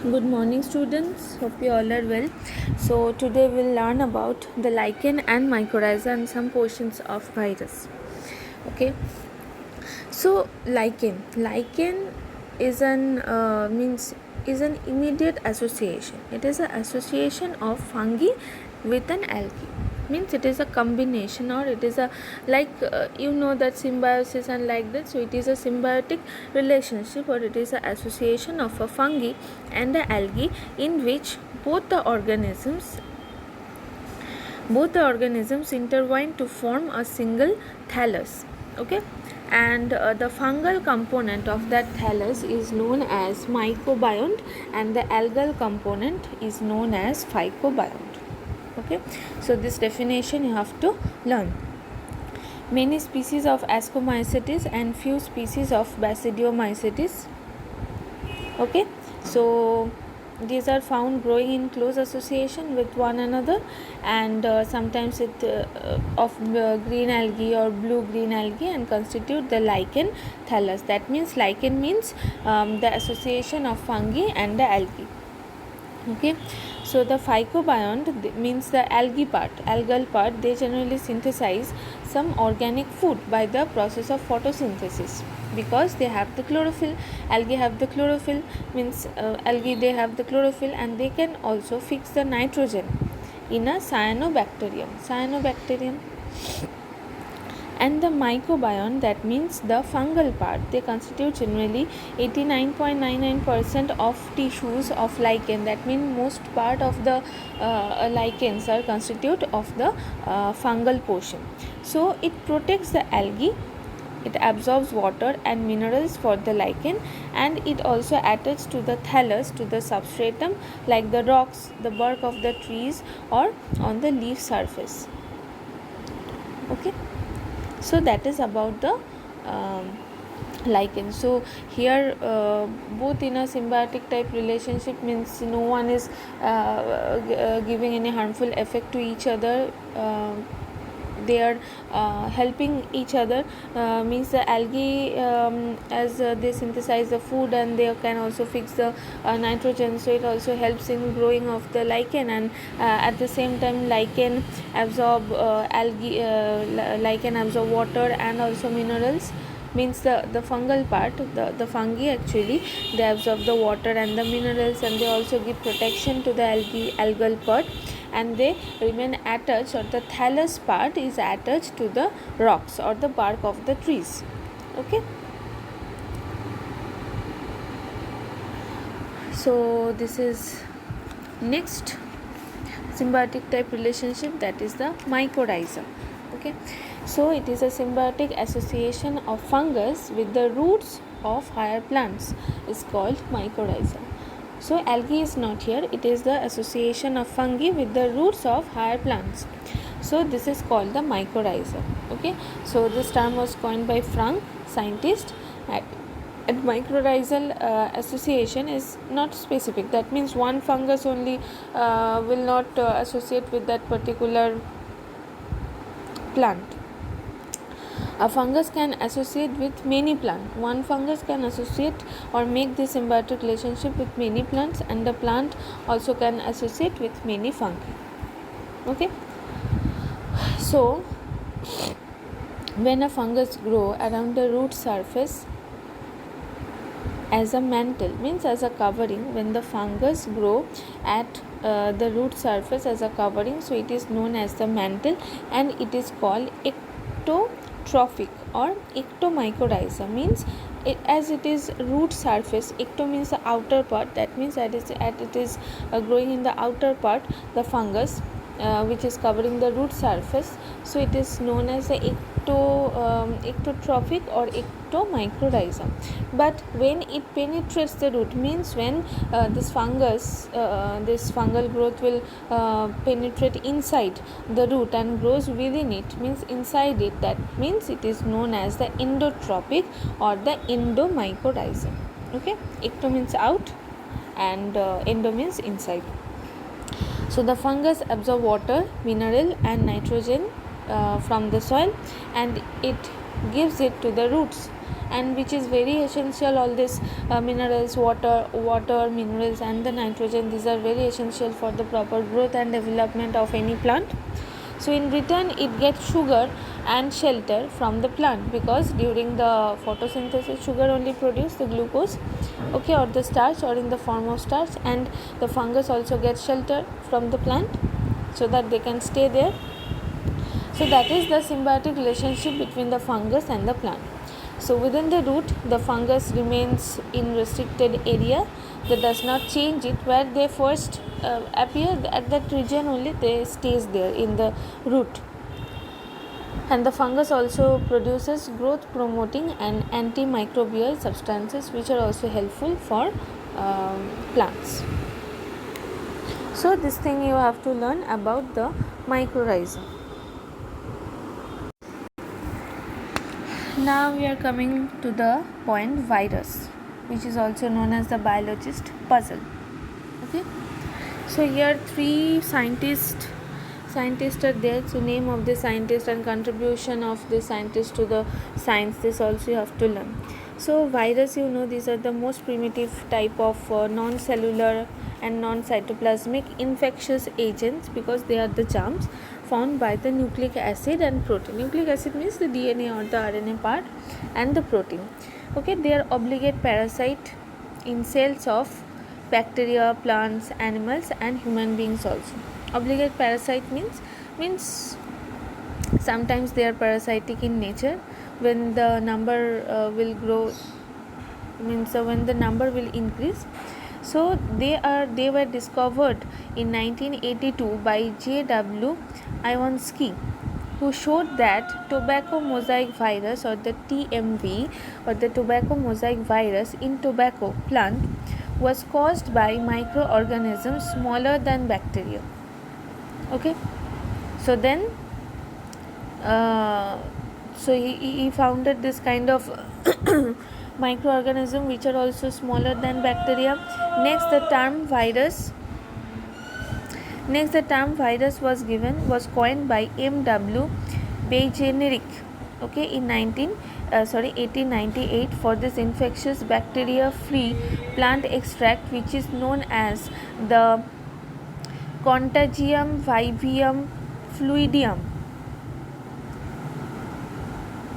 Good morning, students. Hope you all are well. So today we'll learn about the lichen and mycorrhiza and some portions of virus. Okay. So lichen is an immediate association. It is an association of fungi with an algae. Means it is a combination, or it is a that symbiosis and like that. So it is a symbiotic relationship, or it is an association of a fungi and the algae in which both the organisms intertwine to form a single thallus. Okay, and the fungal component of that thallus is known as mycobiont, and the algal component is known as phycobiont. Okay, so this definition you have to learn. Many species of Ascomycetes and few species of Basidiomycetes. Okay, so these are found growing in close association with one another, and sometimes it of green algae or blue green algae, and constitute the lichen thallus. That means lichen means the association of fungi and the algae. Okay, so the phycobiont means the algal part. They generally synthesize some organic food by the process of photosynthesis, because they have the chlorophyll. Algae have the chlorophyll, means algae they have the chlorophyll, and they can also fix the nitrogen in a cyanobacterium. And the mycobiont, that means the fungal part, they constitute generally 89.99% of tissues of lichen. That means most part of the lichens are constitute of the fungal portion. So it protects the algae, it absorbs water and minerals for the lichen, and it also attaches to the thallus, to the substratum, like the rocks, the bark of the trees, or on the leaf surface. Okay, so that is about the lichen. So here both in a symbiotic type relationship, means no one is giving any harmful effect to each other. They are helping each other, means the algae, as they synthesize the food, and they can also fix the nitrogen, so it also helps in growing of the lichen. And at the same time, lichen absorb water and also minerals. Means the fungal part, the fungi actually, they absorb the water and the minerals, and they also give protection to the algal part, and they remain attached, or the thallus part is attached to the rocks or the bark of the trees. Okay, so this is next symbiotic type relationship, that is the mycorrhiza. Okay, so it is a symbiotic association of fungus with the roots of higher plants, is called mycorrhiza. So algae is not here, it is the association of fungi with the roots of higher plants. So this is called the mycorrhiza. Okay, so this term was coined by Frank, scientist. And mycorrhizal association is not specific. That means one fungus only will not associate with that particular plant. A fungus can associate with many plants. One fungus can associate or make this symbiotic relationship with many plants, and the plant also can associate with many fungi. Okay, so when a fungus grow around the root surface as a mantle, means as a covering, when the fungus grow at the root surface as a covering, so it is known as the mantle, and it is called ectotrophic or ectomycorrhiza. Means as it is root surface, ecto means the outer part, that means that it is growing in the outer part, the fungus which is covering the root surface, so it is known as the ectotrophic or ectomycorrhiza. But when it penetrates the root, means when this fungal growth will penetrate inside the root and grows within it, means inside it, that means it is known as the endotropic or the endomycorrhiza. Okay, ecto means out and endo means inside. So the fungus absorb water, mineral and nitrogen from the soil, and it gives it to the roots, and which is very essential. All these minerals, water minerals and the nitrogen, these are very essential for the proper growth and development of any plant. So in return it gets sugar and shelter from the plant, because during the photosynthesis sugar only produce the glucose, okay, or the starch, or in the form of starch, and the fungus also gets shelter from the plant so that they can stay there. So that is the symbiotic relationship between the fungus and the plant. So within the root, the fungus remains in restricted area, that does not change it. Where they first appear, at that region only they stays there in the root. And the fungus also produces growth promoting and antimicrobial substances, which are also helpful for plants. So this thing you have to learn about the mycorrhiza. Now we are coming to the point virus, which is also known as the biologist puzzle. Okay, so here three scientists are there. So name of the scientist and contribution of the scientist to the science, this also you have to learn. So virus, you know, these are the most primitive type of non-cellular and non-cytoplasmic infectious agents, because they are the germs found by the nucleic acid and protein. Nucleic acid means the DNA or the RNA part, and the protein. Okay, they are obligate parasite in cells of bacteria, plants, animals and human beings also. Obligate parasite means sometimes they are parasitic in nature. When the number will grow, means when the number will increase. So they were discovered in 1982 by J.W. Iwonsky, who showed that tobacco mosaic virus, or the TMV, or the tobacco mosaic virus in tobacco plant, was caused by microorganisms smaller than bacteria. Okay, so then so he founded this kind of microorganism which are also smaller than bacteria. Next the term virus was coined by M.W. Bejnerick, okay, in 1898 for this infectious bacteria free plant extract, which is known as the Contagium vivium fluidium.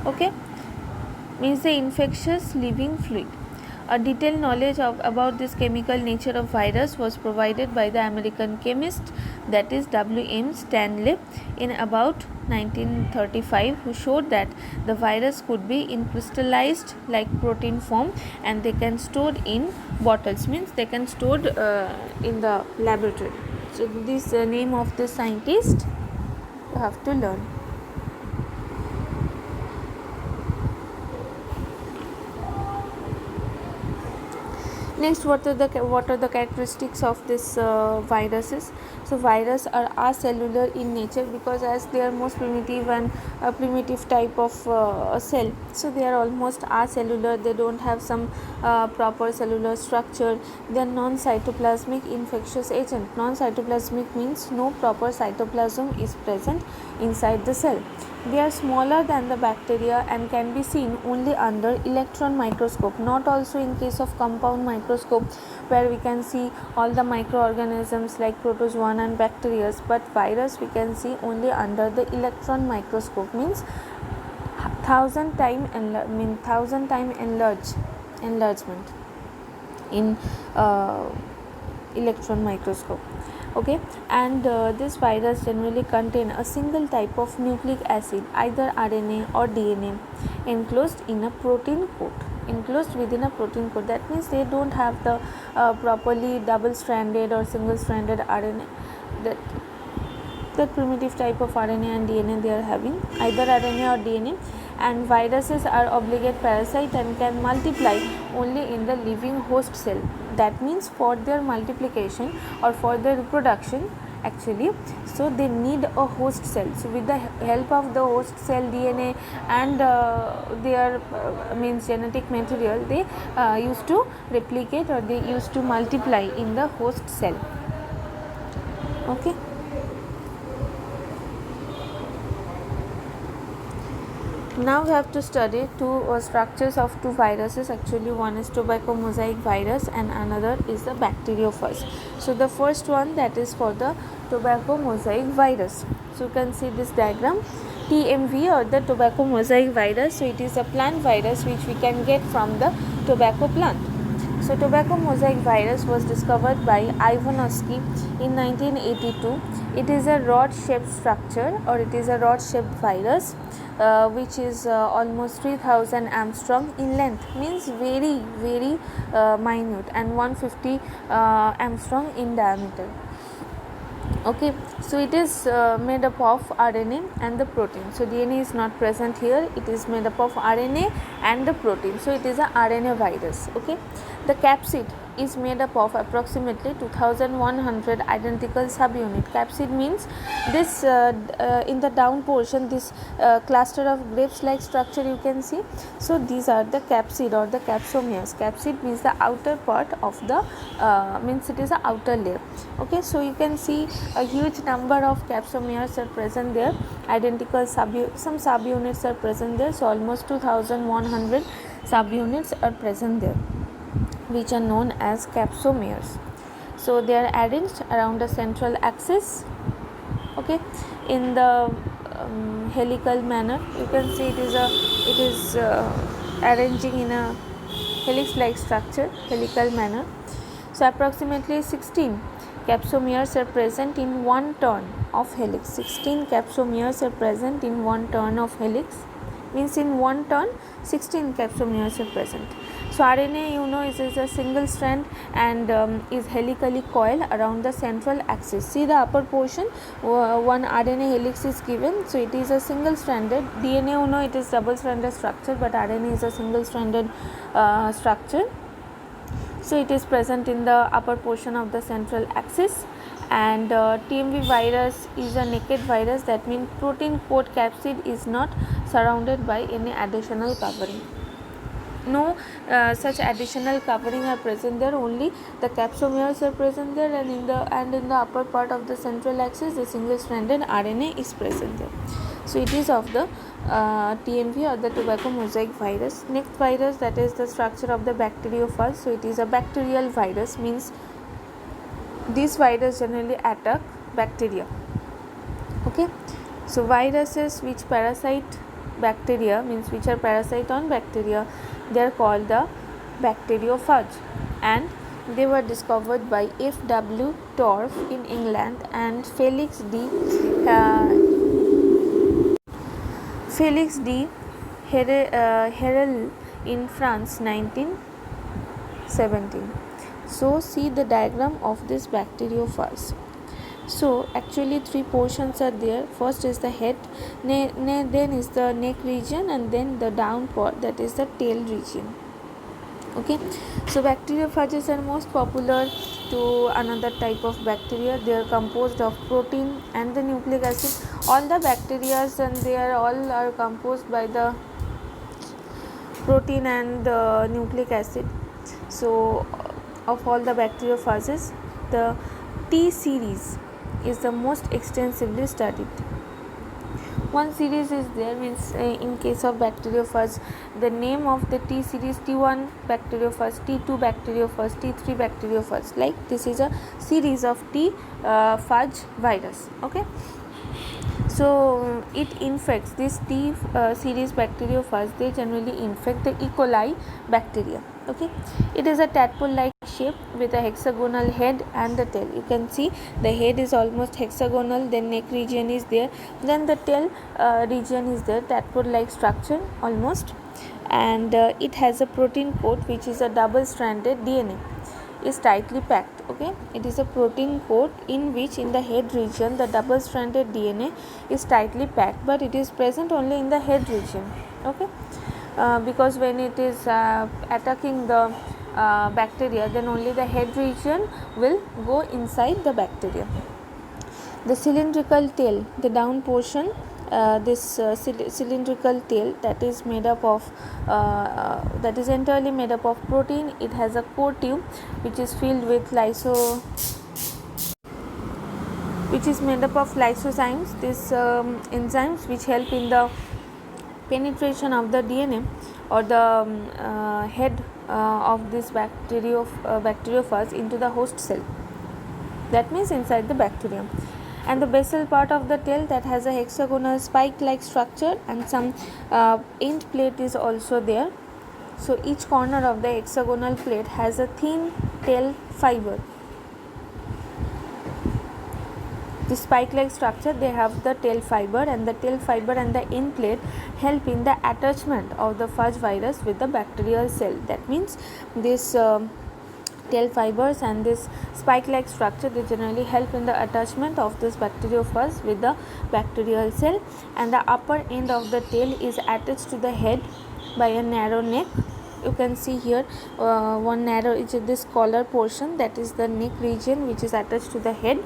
Okay, means the infectious living fluid. A detailed knowledge about this chemical nature of virus was provided by the American chemist, that is W.M. Stanley, in about 1935, who showed that the virus could be in crystallized like protein form, and they can stored in bottles, means they can stored in the laboratory. So this name of the scientist you have to learn. Next, what are the characteristics of this viruses? So viruses are acellular in nature, because as they are most primitive and a primitive type of cell, so they are almost acellular. They don't have some proper cellular structure. They are non-cytoplasmic infectious agent. Non-cytoplasmic means no proper cytoplasm is present inside the cell. They are smaller than the bacteria and can be seen only under electron microscope, not also in case of compound microscope, where we can see all the microorganisms like protozoan and bacteria, but virus we can see only under the electron microscope, means 1000 time enlargement in electron microscope. Okay, and this virus generally contain a single type of nucleic acid, either RNA or DNA, enclosed within a protein coat. That means they don't have the properly double stranded or single stranded RNA. That primitive type of RNA and DNA they are having, either RNA or DNA. And viruses are obligate parasite and can multiply only in the living host cell. That means for their multiplication or for their reproduction, actually, so they need a host cell. So with the help of the host cell DNA and their means genetic material, they used to replicate, or they used to multiply in the host cell. Okay. Now we have to study two structures of two viruses. Actually, one is tobacco mosaic virus and another is the bacteriophage. So the first one, that is for the tobacco mosaic virus. So you can see this diagram, TMV, or the tobacco mosaic virus. So it is a plant virus which we can get from the tobacco plant. So tobacco mosaic virus was discovered by Ivanovsky in 1982. It is a rod-shaped structure, or it is a rod-shaped virus, which is almost 3000 Armstrong in length, means very minute, and 150 Armstrong in diameter. Okay, so it is made up of RNA and the protein. So DNA is not present here, it is made up of RNA and the protein. So it is a RNA virus. Okay, the capsid is made up of approximately 2100 identical subunit. Capsid means this in the down portion, this cluster of grapes like structure you can see. So these are the capsid or the capsomeres. Capsid means the outer part of the means it is a outer layer. Okay, so you can see a huge number of capsomeres are present there, identical some subunits are present there. So almost 2100 subunits are present there, which are known as capsomeres. So they are arranged around a central axis, okay, in the helical manner. You can see it is arranging in a helix like structure, helical manner. So approximately 16 capsomeres are present in one turn of helix. 16 capsomeres are present in one turn of helix, means in one turn 16 capsomeres are present. So RNA, you know, is a single strand and is helically coiled around the central axis. See the upper portion, one RNA helix is given, so it is a single stranded. DNA, you know, it is double stranded structure, but RNA is a single stranded structure. So it is present in the upper portion of the central axis. And TMV virus is a naked virus, that means protein coat capsid is not surrounded by any additional covering. No such additional covering are present there, only the capsomeres are present there, and in the upper part of the central axis the single stranded RNA is present there. So it is of the TMV or the tobacco mosaic virus. Next virus, that is the structure of the bacteriophage. So it is a bacterial virus, means this virus generally attack bacteria. Okay, so viruses which parasite bacteria, means which are parasite on bacteria, they are called the bacteriophage, and they were discovered by F.W. Torf in England and Felix D. Herel in France 1917. So see the diagram of this bacteriophage. So actually three portions are there. First is the head, then is the neck region, and then the down part, that is the tail region. Okay, so bacteriophages are most popular to another type of bacteria. They are composed of protein and the nucleic acid. All the bacteria and they are all are composed by the protein and the nucleic acid. So of all the bacteriophages, the T series is the most extensively studied. One series is there, means in case of bacteriophage, the name of the T series, T1 bacteriophage, T2 bacteriophage, T3 bacteriophage, like this is a series of T phage virus. Okay, so it infects this T series bacteriophage, they generally infect the E. coli bacteria. Okay, it is a tadpole like shape with a hexagonal head and the tail. You can see the head is almost hexagonal, then neck region is there, then the tail region is there, tadpole like structure almost, and it has a protein coat which is a double stranded DNA is tightly packed. Okay, it is a protein coat in which in the head region the double stranded DNA is tightly packed, but it is present only in the head region. Okay, because when it is attacking the bacteria, then only the head region will go inside the bacteria. The cylindrical tail, the down portion, this cylindrical tail, that is made up of that is entirely made up of protein. It has a core tube which is filled with which is made up of lysozymes, these enzymes which help in the penetration of the DNA or the head of this bacteriophage into the host cell, that means inside the bacterium. And the basal part of the tail that has a hexagonal spike like structure, and some end plate is also there. So each corner of the hexagonal plate has a thin tail fiber. The spike like structure, they have the tail fiber, and the tail fiber and the end plate help in the attachment of the phage virus with the bacterial cell. That means this tail fibers and this spike like structure, they generally help in the attachment of this bacteriophage with the bacterial cell. And the upper end of the tail is attached to the head by a narrow neck. You can see here one narrow is this collar portion, that is the neck region, which is attached to the head.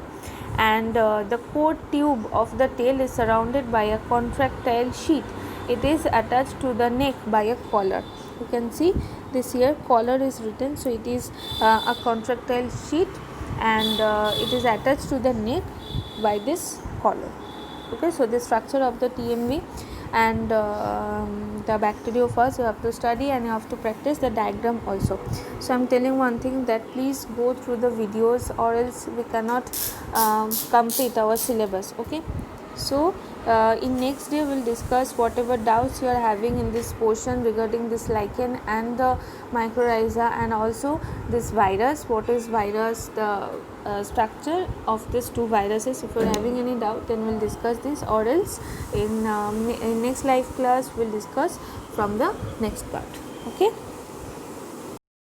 And the core tube of the tail is surrounded by a contractile sheath. It is attached to the neck by a collar. You can see this here, collar is written, so it is a contractile sheath, and it is attached to the neck by this collar. Okay, so the structure of the TMV and the bacteriophage you have to study, and you have to practice the diagram also. So I am telling one thing, that please go through the videos, or else we cannot complete our syllabus. Okay, so in next day we will discuss whatever doubts you are having in this portion regarding this lichen and the mycorrhiza, and also this virus, what is virus, the structure of these two viruses. If you are having any doubt, then we will discuss this, or else in next live class we will discuss from the next part. Okay.